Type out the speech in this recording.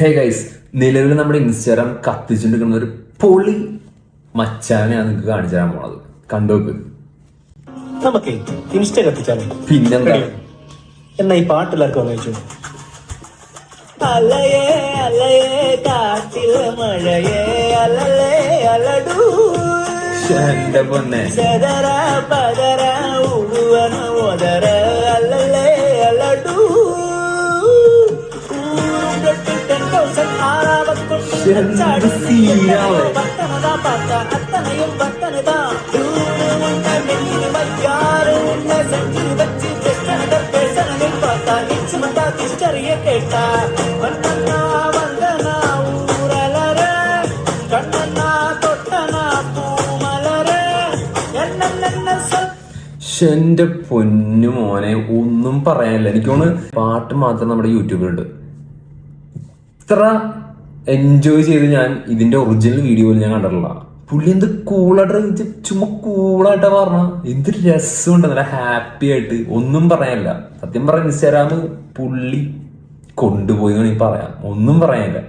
Hey guys, നിലവിൽ നമ്മുടെ Instagram കത്തിച്ചുകൊണ്ടിരിക്കുന്ന ഒരു പൊളി മച്ചാനെ ഞാൻ നിങ്ങൾക്ക് കാണിച്ചു തരാൻ പോണത്. കണ്ടോക്ക്. നമുക്ക് ഇൻസ്റ്റ കത്തിച്ചാലോ? പിന്നെന്താ? എന്നാ ഈ പാട്ടെല്ലാവർക്കും ഒന്ന് വെച്ചു. അലയേ അലയേ കാട്ടിലെ മഴയേ അലലേ അലടൂ എന്റെ പൊന്നെ, ചെതര പതര ഉടുവന ഒതര അലലേ അലടൂ അത്തനയും പത്തനതാ മയ്യാറ് സെഞ്ചി വച്ച് പേസണിൽ പാത്ത ഇച്ചുമന്താ തിരിച്ചറിയ കേട്ട വണ്ണ വന്ദന ഊരലര കണ്ണന തൊട്ടന പൂമലര എന്റെ പൊന്നു മോനെ, ഒന്നും പറയാനില്ല. എനിക്കൊന്ന് പാട്ട് മാത്രം നമ്മുടെ യൂട്യൂബിലുണ്ട്. ഇത്ര എൻജോയ് ചെയ്ത് ഞാൻ ഇതിന്റെ ഒറിജിനൽ വീഡിയോയിൽ ഞാൻ കണ്ടിട്ടില്ല. പുള്ളി എന്ത് കൂളായിട്ട്, ചുമ്മാ കൂളായിട്ടാ പറഞ്ഞ എന്ത് രസമുണ്ട്, നല്ല ഹാപ്പി ആയിട്ട്. ഒന്നും പറയാനില്ല. സത്യം പറഞ്ഞ ഇൻസ്റ്റാഗ്രാം പുള്ളി കൊണ്ടുപോയി പറയാം, ഒന്നും പറയാനില്ല.